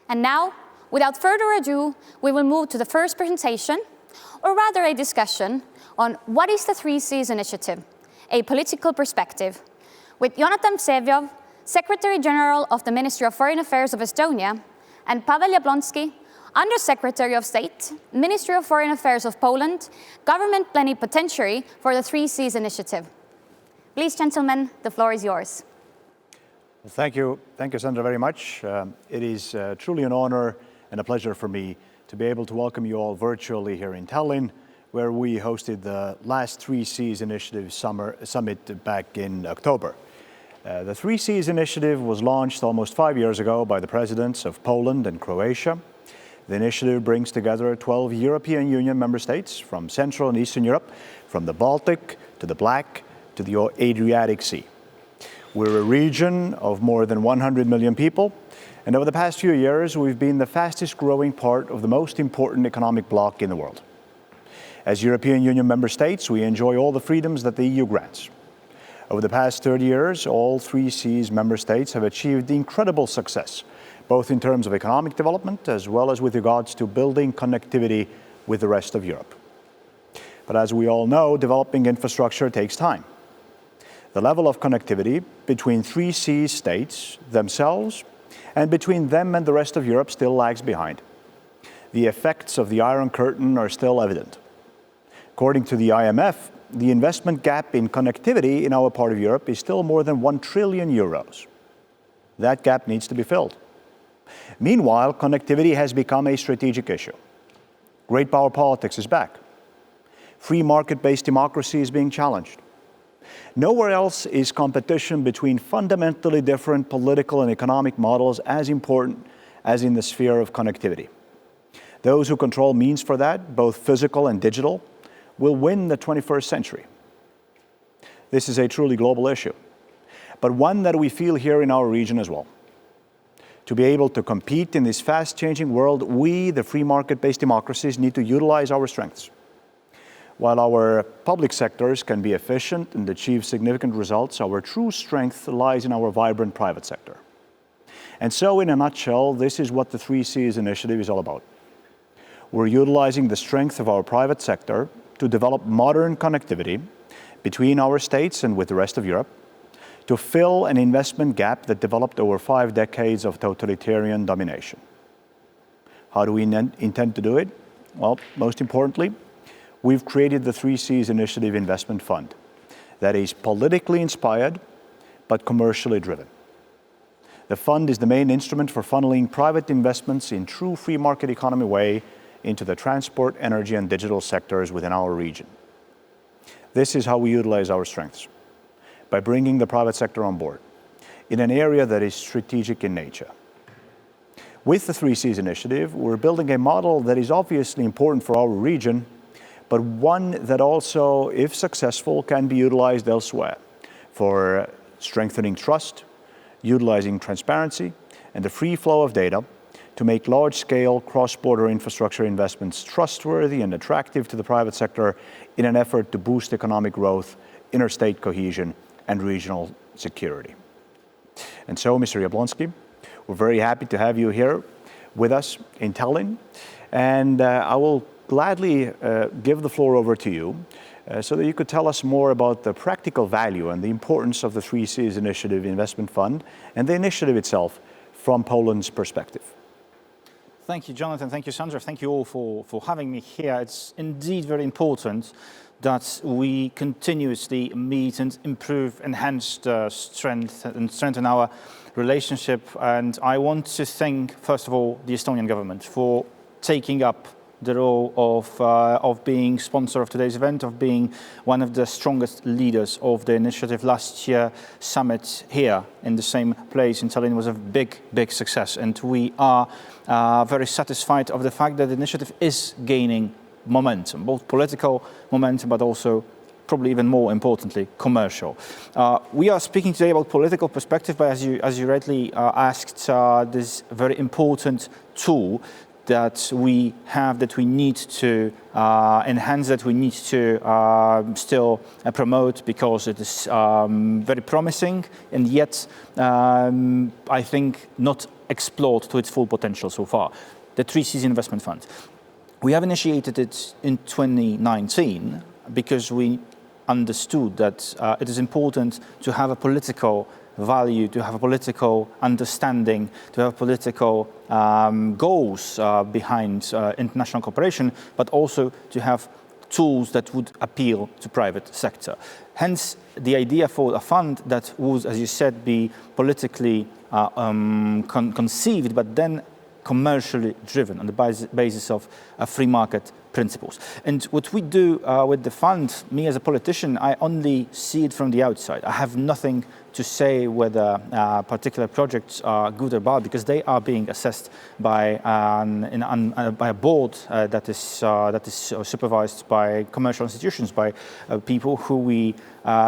And now, without further ado, we will move to the first presentation, or rather a discussion on what is the 3Cs initiative, a political perspective, with Jonathan Vseviov, Secretary General of the Ministry of Foreign Affairs of Estonia, and Pavel Jablonski, Undersecretary of State, Ministry of Foreign Affairs of Poland, Government Plenipotentiary for the 3Cs initiative. Please, gentlemen, the floor is yours. Well, thank you, Sandra, very much. It is truly an honor and a pleasure for me to be able to welcome you all virtually here in Tallinn, where we hosted the last 3Cs initiative summit back in October. The 3Cs initiative was launched almost 5 years ago by the presidents of Poland and Croatia. The initiative brings together 12 European Union member states from Central and Eastern Europe, from the Baltic to the Black to the Adriatic Sea. We're a region of more than 100 million people, and over the past few years, we've been the fastest growing part of the most important economic bloc in the world. As European Union member states, we enjoy all the freedoms that the EU grants. Over the past 30 years, all 3Cs member states have achieved incredible success, both in terms of economic development as well as with regards to building connectivity with the rest of Europe. But as we all know, developing infrastructure takes time. The level of connectivity between 3C states themselves and between them and the rest of Europe still lags behind. The effects of the Iron Curtain are still evident. According to the IMF, the investment gap in connectivity in our part of Europe is still more than 1 trillion euros. That gap needs to be filled. Meanwhile, connectivity has become a strategic issue. Great power politics is back. Free market-based democracy is being challenged. Nowhere else is competition between fundamentally different political and economic models as important as in the sphere of connectivity. Those who control means for that, both physical and digital, will win the 21st century. This is a truly global issue, but one that we feel here in our region as well. To be able to compete in this fast-changing world, we, the free market-based democracies, need to utilize our strengths. While our public sectors can be efficient and achieve significant results, our true strength lies in our vibrant private sector. And so, in a nutshell, this is what the 3Cs initiative is all about. We're utilizing the strength of our private sector to develop modern connectivity between our states and with the rest of Europe, to fill an investment gap that developed over 5 decades of totalitarian domination. How do we intend to do it? Well, most importantly, we've created the 3Cs Initiative Investment Fund that is politically inspired but commercially driven. The fund is the main instrument for funneling private investments in true free market economy way into the transport, energy, and digital sectors within our region. This is how we utilize our strengths, by bringing the private sector on board in an area that is strategic in nature. With the 3Cs initiative, we're building a model that is obviously important for our region, but one that also, if successful, can be utilized elsewhere for strengthening trust, utilizing transparency, and the free flow of data to make large-scale cross-border infrastructure investments trustworthy and attractive to the private sector in an effort to boost economic growth, interstate cohesion, and regional security. And so, Mr. Jablonski, we're very happy to have you here with us in Tallinn, and I will gladly give the floor over to you so that you could tell us more about the practical value and the importance of the 3Cs Initiative Investment Fund and the initiative itself from Poland's perspective. Thank you, Jonathan. Thank you, Sandra. Thank you all for having me here. It's indeed very important that we continuously meet and improve, enhance strength and strengthen our relationship. And I want to thank, first of all, the Estonian government for taking up the role of being sponsor of today's event, of being one of the strongest leaders of the initiative. Last year, summit here in the same place in Tallinn was a big, big success. And we are very satisfied of the fact that the initiative is gaining momentum, both political momentum, but also probably even more importantly, commercial. We are speaking today about political perspective, but as you rightly asked, this very important tool that we have, that we need to enhance, that we need to still promote, because it is very promising, and yet I think not explored to its full potential so far. The Three Seas Investment Fund. We have initiated it in 2019 because we understood that it is important to have a political value, to have a political understanding, to have political goals behind international cooperation, but also to have tools that would appeal to private sector. Hence, the idea for a fund that would, as you said, be politically conceived, but then commercially driven on the basis of free market principles. And what we do with the fund, me as a politician, I only see it from the outside. I have nothing to say whether particular projects are good or bad, because they are being assessed by a board that is supervised by commercial institutions, by people who we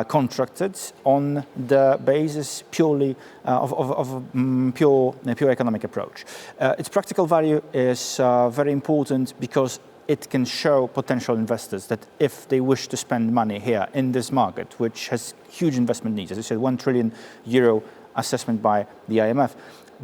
contracted on the basis purely of a pure economic approach. Its practical value is very important because it can show potential investors that if they wish to spend money here in this market, which has huge investment needs, as I said, €1 trillion assessment by the IMF,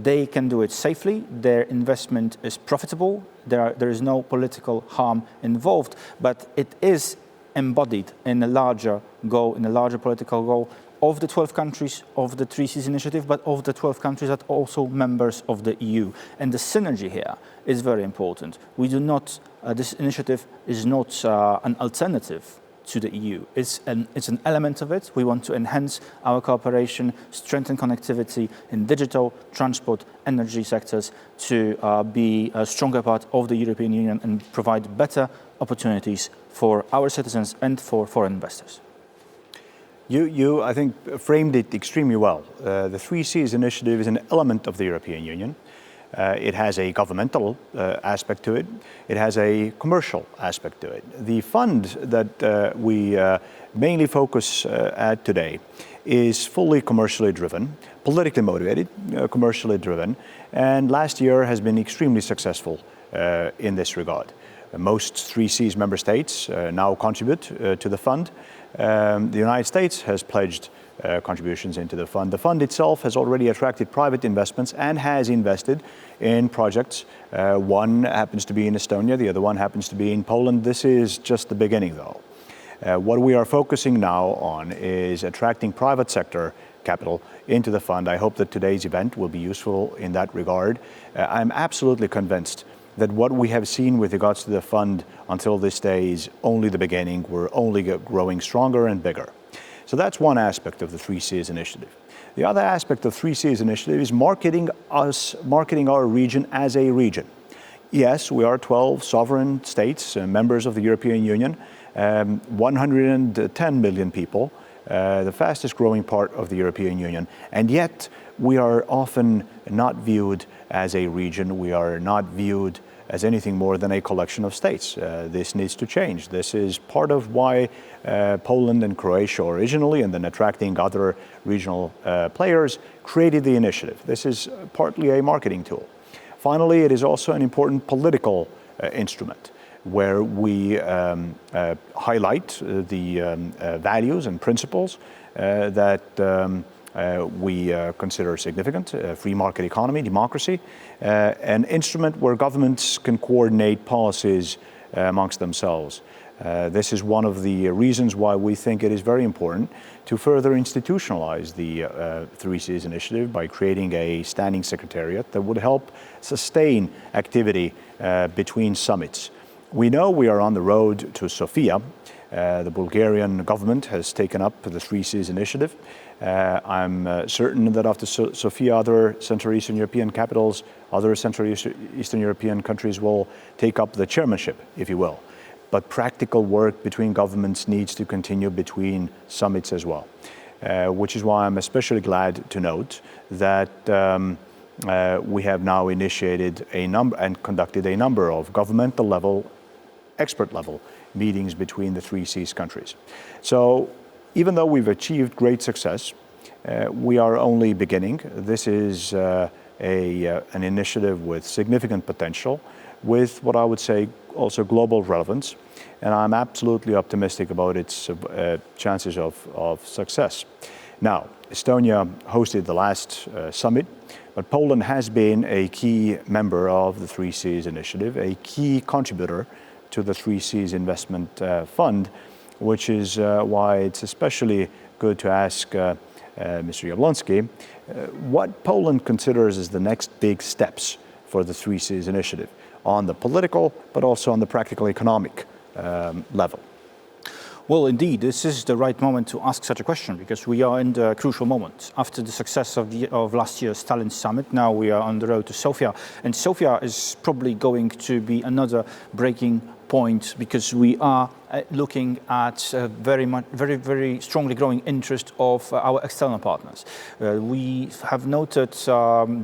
they can do it safely, their investment is profitable, there is no political harm involved, but it is embodied in a larger goal, in a larger political goal of the 12 countries of the Three Seas Initiative, but of the 12 countries that are also members of the EU. And the synergy here is very important. We do not, this initiative is not an alternative to the EU. It's an element of it. We want to enhance our cooperation, strengthen connectivity in digital, transport, energy sectors to be a stronger part of the European Union and provide better opportunities for our citizens and for foreign investors. You, I think, framed it extremely well. The Three Seas Initiative is an element of the European Union. It has a governmental aspect to it. It has a commercial aspect to it. The fund that we mainly focus at today is fully commercially driven, politically motivated, commercially driven, and last year has been extremely successful in this regard. Most Three Seas member states now contribute to the fund. The United States has pledged contributions into the fund. The fund itself has already attracted private investments and has invested in projects. One happens to be in Estonia, the other one happens to be in Poland. This is just the beginning, though. What we are focusing now on is attracting private sector capital into the fund. I hope that today's event will be useful in that regard. I'm absolutely convinced that what we have seen with regards to the fund until this day is only the beginning. We're only growing stronger and bigger. So that's one aspect of the Three Seas Initiative. The other aspect of Three Seas Initiative is marketing our region as a region. Yes, we are 12 sovereign states, members of the European Union, 110 million people, the fastest growing part of the European Union, and yet we are often not viewed as a region. We are not viewed as anything more than a collection of states. This needs to change. This is part of why Poland and Croatia originally, and then attracting other regional players, created the initiative. This is partly a marketing tool. Finally, it is also an important political instrument where we highlight the values and principles that we consider significant: free market economy, democracy, an instrument where governments can coordinate policies amongst themselves. This is one of the reasons why we think it is very important to further institutionalize the Three Seas Initiative by creating a standing secretariat that would help sustain activity between summits. We know we are on the road to Sofia. The Bulgarian government has taken up the Three Seas Initiative. I'm certain that after Sofia, other Central Eastern European capitals, other Central Eastern European countries will take up the chairmanship, if you will. But practical work between governments needs to continue between summits as well, which is why I'm especially glad to note that we have now initiated a number and conducted a number of governmental level, expert level meetings between the Three Seas countries. So even though we've achieved great success, we are only beginning. This is an initiative with significant potential, with what I would say also global relevance, and I'm absolutely optimistic about its chances of success. Now, Estonia hosted the last summit, but Poland has been a key member of the Three Seas initiative, a key contributor to the Three Seas Investment Fund, which is why it's especially good to ask Mr. Jablonski what Poland considers as the next big steps for the Three Seas initiative on the political, but also on the practical economic level. Well, indeed, this is the right moment to ask such a question because we are in the crucial moment. After the success of last year's Tallinn summit, now we are on the road to Sofia. And Sofia is probably going to be another breaking point because we are looking at very strongly growing interest of our external partners. We have noted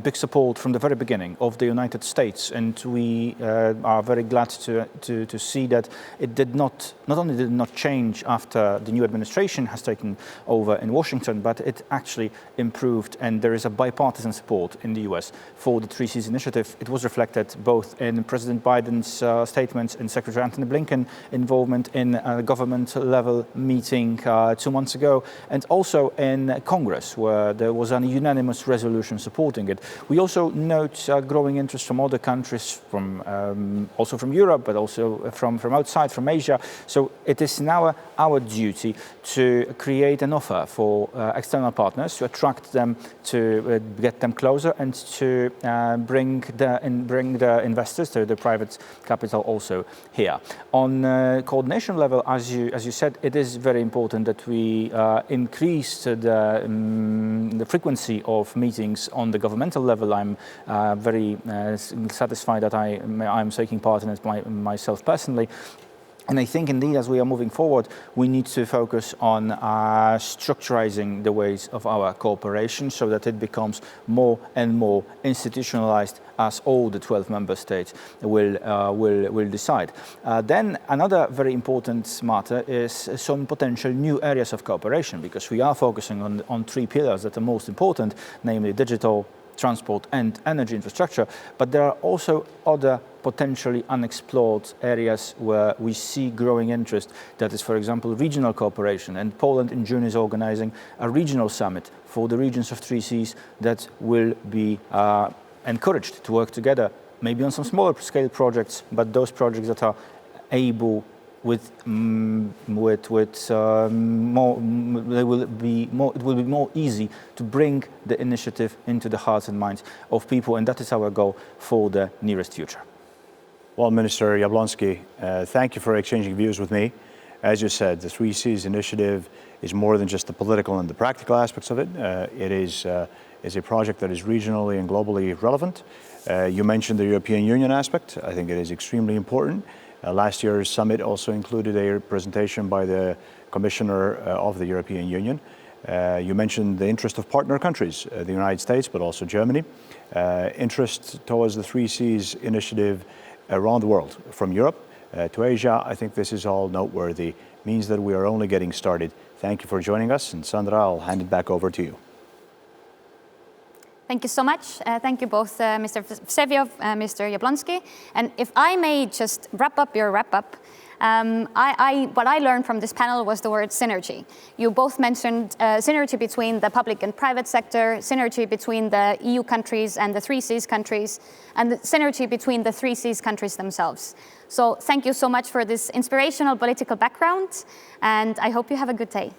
big support from the very beginning of the United States, and we are very glad to see that it did not only did not change after the new administration has taken over in Washington, but it actually improved, and there is a bipartisan support in the US for the Three Seas initiative. It was reflected both in President Biden's statements and Secretary Antony Blinken involvement in a government-level meeting 2 months ago, and also in Congress, where there was a unanimous resolution supporting it. We also note growing interest from other countries, also from Europe, but also from outside, from Asia. So it is now our duty to create an offer for external partners, to attract them, to get them closer, and to bring the investors, to the private capital also here. On coordination level, as you said, it is very important that we increase the frequency of meetings on the governmental level. I'm very satisfied that I'm taking part in it myself personally. And I think indeed, as we are moving forward, we need to focus on structurizing the ways of our cooperation so that it becomes more and more institutionalized as all the 12 member states will decide. Then another very important matter is some potential new areas of cooperation, because we are focusing on 3 pillars that are most important, namely digital, transport and energy infrastructure, but there are also other potentially unexplored areas where we see growing interest. That is, for example, regional cooperation, and Poland in June is organizing a regional summit for the regions of Three Seas that will be encouraged to work together, maybe on some smaller scale projects, but those projects that are able it will be more easy to bring the initiative into the hearts and minds of people, and that is our goal for the nearest future. Well, Minister Jablonski, thank you for exchanging views with me. As you said, the Three Seas initiative is more than just the political and the practical aspects of it. It is a project that is regionally and globally relevant. You mentioned the European Union aspect. I think it is extremely important. Last year's summit also included a presentation by the Commissioner of the European Union. You mentioned the interest of partner countries, the United States, but also Germany. Interest towards the Three Seas initiative around the world, from Europe to Asia. I think this is all noteworthy, means that we are only getting started. Thank you for joining us, and Sandra, I'll hand it back over to you. Thank you so much. Thank you both, Mr. Vseviov and Mr. Jablonski. And if I may just wrap up your wrap-up, what I learned from this panel was the word synergy. You both mentioned synergy between the public and private sector, synergy between the EU countries and the Three Seas countries, and the synergy between the Three Seas countries themselves. So thank you so much for this inspirational political background, and I hope you have a good day.